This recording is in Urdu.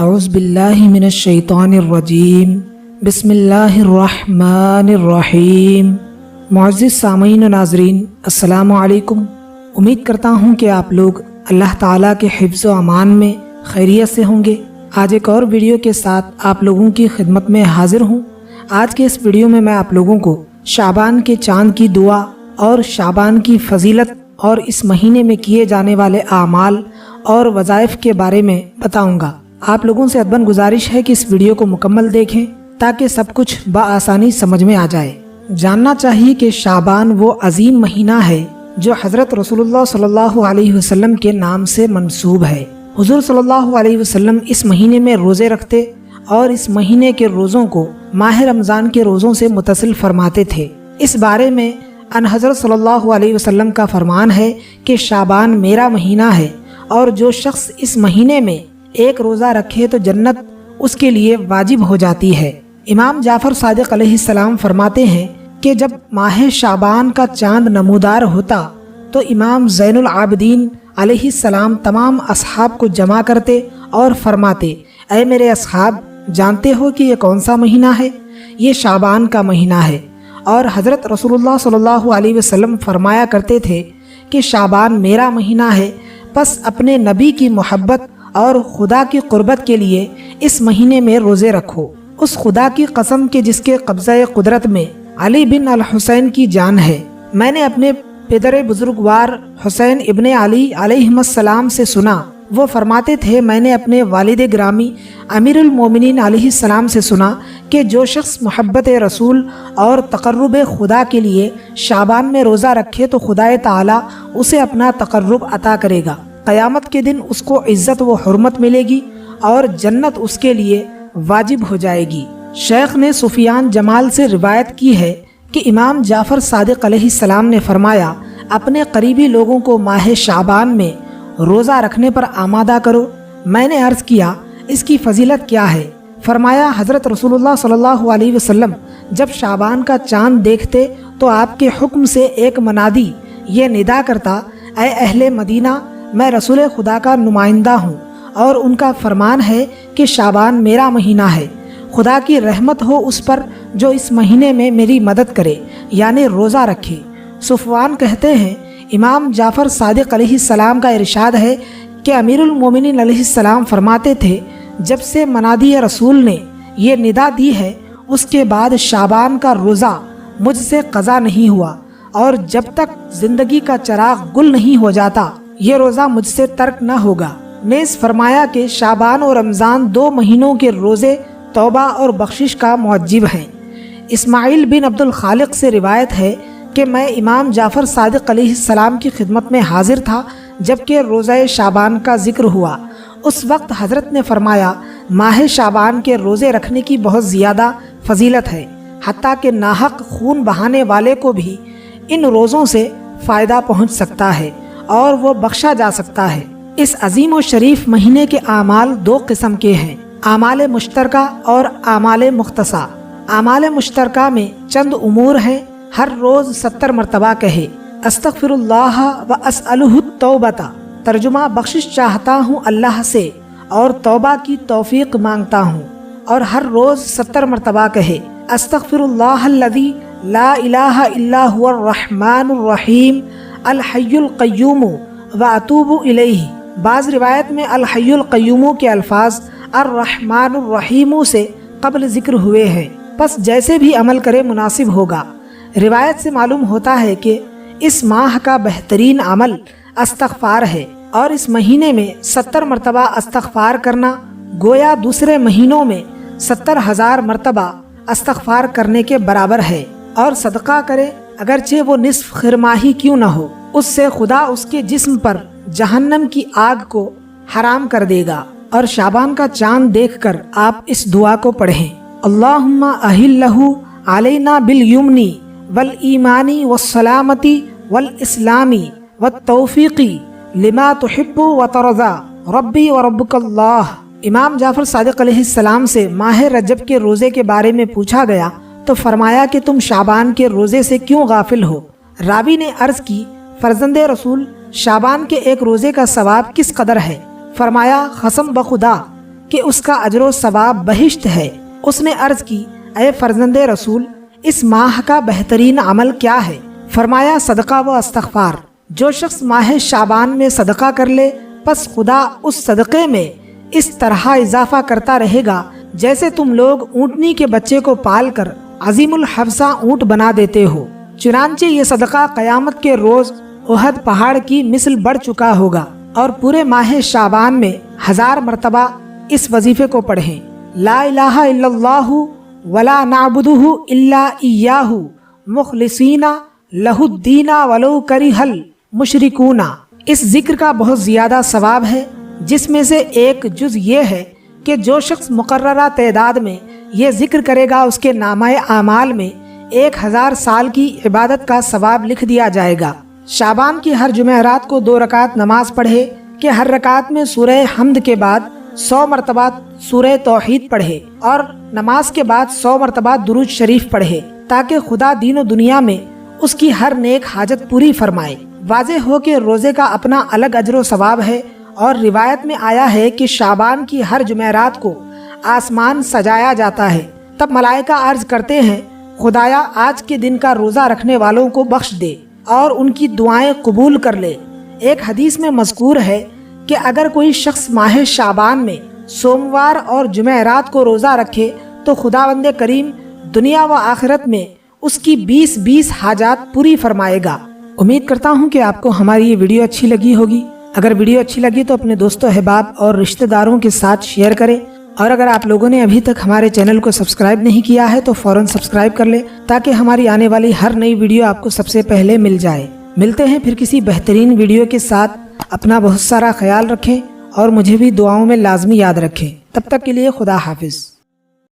اعوذ باللہ من الشیطان الرجیم بسم اللہ الرحمن الرحیم۔ معزز سامعین و ناظرین، السلام علیکم۔ امید کرتا ہوں کہ آپ لوگ اللہ تعالیٰ کے حفظ و امان میں خیریت سے ہوں گے۔ آج ایک اور ویڈیو کے ساتھ آپ لوگوں کی خدمت میں حاضر ہوں۔ آج کے اس ویڈیو میں آپ لوگوں کو شعبان کے چاند کی دعا اور شعبان کی فضیلت اور اس مہینے میں کیے جانے والے اعمال اور وظائف کے بارے میں بتاؤں گا۔ آپ لوگوں سے ادباً گزارش ہے کہ اس ویڈیو کو مکمل دیکھیں تاکہ سب کچھ بآسانی سمجھ میں آ جائے۔ جاننا چاہیے کہ شعبان وہ عظیم مہینہ ہے جو حضرت رسول اللہ صلی اللہ علیہ وسلم کے نام سے منسوب ہے۔ حضور صلی اللہ علیہ وسلم اس مہینے میں روزے رکھتے اور اس مہینے کے روزوں کو ماہ رمضان کے روزوں سے متصل فرماتے تھے۔ اس بارے میں ان حضرت صلی اللہ علیہ وسلم کا فرمان ہے کہ شعبان میرا مہینہ ہے اور جو شخص اس مہینے میں ایک روزہ رکھے تو جنت اس کے لیے واجب ہو جاتی ہے۔ امام جعفر صادق علیہ السلام فرماتے ہیں کہ جب ماہ شعبان کا چاند نمودار ہوتا تو امام زین العابدین علیہ السلام تمام اصحاب کو جمع کرتے اور فرماتے، اے میرے اصحاب، جانتے ہو کہ یہ کون سا مہینہ ہے؟ یہ شعبان کا مہینہ ہے۔ اور حضرت رسول اللہ صلی اللہ علیہ وسلم فرمایا کرتے تھے کہ شعبان میرا مہینہ ہے، پس اپنے نبی کی محبت اور خدا کی قربت کے لیے اس مہینے میں روزے رکھو۔ اس خدا کی قسم کہ جس کے قبضہ قدرت میں علی بن الحسین کی جان ہے، میں نے اپنے پدر بزرگوار حسین ابن علی علیہ السلام سے سنا، وہ فرماتے تھے میں نے اپنے والد گرامی امیر المومنین علیہ السلام سے سنا کہ جو شخص محبت رسول اور تقرب خدا کے لیے شعبان میں روزہ رکھے تو خدا تعالی اسے اپنا تقرب عطا کرے گا۔ قیامت کے دن اس کو عزت و حرمت ملے گی اور جنت اس کے لیے واجب ہو جائے گی۔ شیخ نے سفیان جمال سے روایت کی ہے کہ امام جعفر صادق علیہ السلام نے فرمایا، اپنے قریبی لوگوں کو ماہ شعبان میں روزہ رکھنے پر آمادہ کرو۔ میں نے عرض کیا، اس کی فضیلت کیا ہے؟ فرمایا، حضرت رسول اللہ صلی اللہ علیہ وسلم جب شعبان کا چاند دیکھتے تو آپ کے حکم سے ایک منادی یہ ندا کرتا، اے اہل مدینہ، میں رسول خدا کا نمائندہ ہوں اور ان کا فرمان ہے کہ شعبان میرا مہینہ ہے، خدا کی رحمت ہو اس پر جو اس مہینے میں میری مدد کرے، یعنی روزہ رکھے۔ صفوان کہتے ہیں، امام جعفر صادق علیہ السلام کا ارشاد ہے کہ امیر المومنین علیہ السلام فرماتے تھے، جب سے منادی رسول نے یہ ندا دی ہے اس کے بعد شعبان کا روزہ مجھ سے قضا نہیں ہوا، اور جب تک زندگی کا چراغ گل نہیں ہو جاتا یہ روزہ مجھ سے ترک نہ ہوگا۔ نیز فرمایا کہ شعبان اور رمضان 2 مہینوں کے روزے توبہ اور بخشش کا موجب ہیں۔ اسماعیل بن عبد الخالق سے روایت ہے کہ میں امام جعفر صادق علیہ السلام کی خدمت میں حاضر تھا جبکہ روزہ شعبان کا ذکر ہوا۔ اس وقت حضرت نے فرمایا، ماہ شعبان کے روزے رکھنے کی بہت زیادہ فضیلت ہے، حتیٰ کہ ناحق خون بہانے والے کو بھی ان روزوں سے فائدہ پہنچ سکتا ہے اور وہ بخشا جا سکتا ہے۔ اس عظیم و شریف مہینے کے اعمال 2 قسم کے ہیں، اعمال مشترکہ اور اعمال مختصہ۔ اعمال مشترکہ میں چند امور ہیں، ہر روز 70 مرتبہ کہے، استغفر اللہ و اسألہ التوبۃ، ترجمہ بخشش چاہتا ہوں اللہ سے اور توبہ کی توفیق مانگتا ہوں، اور ہر روز 70 مرتبہ کہے، استغفر اللہ الذی لا الہ الا هو الرحمن الرحیم الحی القیوم واتوب الیہ۔ بعض روایت میں الحی القیوم کے الفاظ الرحمن الرحیم سے قبل ذکر ہوئے ہیں، پس جیسے بھی عمل کرے مناسب ہوگا۔ روایت سے معلوم ہوتا ہے کہ اس ماہ کا بہترین عمل استغفار ہے، اور اس مہینے میں 70 مرتبہ استغفار کرنا گویا دوسرے مہینوں میں 70,000 مرتبہ استغفار کرنے کے برابر ہے۔ اور صدقہ کرے اگرچہ وہ نصف خرماہی کیوں نہ ہو، اس سے خدا اس کے جسم پر جہنم کی آگ کو حرام کر دے گا۔ اور شعبان کا چاند دیکھ کر آپ اس دعا کو پڑھیں، اللہم اہلہ علینا بالیمن والایمان والسلامت والاسلام والتوفیق لما تحب وترضى ربی وربک اللہ۔ امام جعفر صادق علیہ السلام سے ماہ رجب کے روزے کے بارے میں پوچھا گیا تو فرمایا کہ تم شعبان کے روزے سے کیوں غافل ہو؟ راوی نے عرض کی، فرزند رسول، شعبان کے ایک روزے کا ثواب کس قدر ہے؟ فرمایا، قسم بخدا کہ اس کا اجر و ثواب بہشت ہے۔ اس نے عرض کی، اے فرزند رسول، اس ماہ کا بہترین عمل کیا ہے؟ فرمایا، صدقہ و استغفار۔ جو شخص ماہ شعبان میں صدقہ کر لے پس خدا اس صدقے میں اس طرح اضافہ کرتا رہے گا جیسے تم لوگ اونٹنی کے بچے کو پال کر عظیم الحفظہ اونٹ بنا دیتے ہو۔ چنانچہ یہ صدقہ قیامت کے روز احد پہاڑ کی مثل بڑھ چکا ہوگا۔ اور پورے ماہ شعبان میں 1000 مرتبہ اس وظیفے کو پڑھیں، لا الہ الا اللہ ولا نعبدہ الا ایاہ مخلصین لہ الدین ولو کرہ المشرکون۔ اس ذکر کا بہت زیادہ ثواب ہے، جس میں سے ایک جز یہ ہے کہ جو شخص مقررہ تعداد میں یہ ذکر کرے گا اس کے نامہ اعمال میں 1000 سال کی عبادت کا ثواب لکھ دیا جائے گا۔ شعبان کی ہر جمعرات کو 2 رکعت نماز پڑھے کہ ہر رکعت میں سورہ حمد کے بعد 100 مرتبہ سورہ توحید پڑھے اور نماز کے بعد 100 مرتبہ درود شریف پڑھے تاکہ خدا دین و دنیا میں اس کی ہر نیک حاجت پوری فرمائے۔ واضح ہو کہ روزے کا اپنا الگ اجر و ثواب ہے، اور روایت میں آیا ہے کہ شعبان کی ہر جمعرات کو آسمان سجایا جاتا ہے۔ تب ملائکہ عرض کرتے ہیں، خدایا آج کے دن کا روزہ رکھنے والوں کو بخش دے اور ان کی دعائیں قبول کر لے۔ ایک حدیث میں مذکور ہے کہ اگر کوئی شخص ماہ شعبان میں سوموار اور جمعرات کو روزہ رکھے تو خداوند کریم دنیا و آخرت میں اس کی 20 حاجات پوری فرمائے گا۔ امید کرتا ہوں کہ آپ کو ہماری یہ ویڈیو اچھی لگی ہوگی۔ اگر ویڈیو اچھی لگی تو اپنے دوستوں، احباب اور رشتہ داروں کے ساتھ شیئر کریں، اور اگر آپ لوگوں نے ابھی تک ہمارے چینل کو سبسکرائب نہیں کیا ہے تو فوراً سبسکرائب کر لیں تاکہ ہماری آنے والی ہر نئی ویڈیو آپ کو سب سے پہلے مل جائے۔ ملتے ہیں پھر کسی بہترین ویڈیو کے ساتھ۔ اپنا بہت سارا خیال رکھیں اور مجھے بھی دعاؤں میں لازمی یاد رکھیں۔ تب تک کے لیے خدا حافظ۔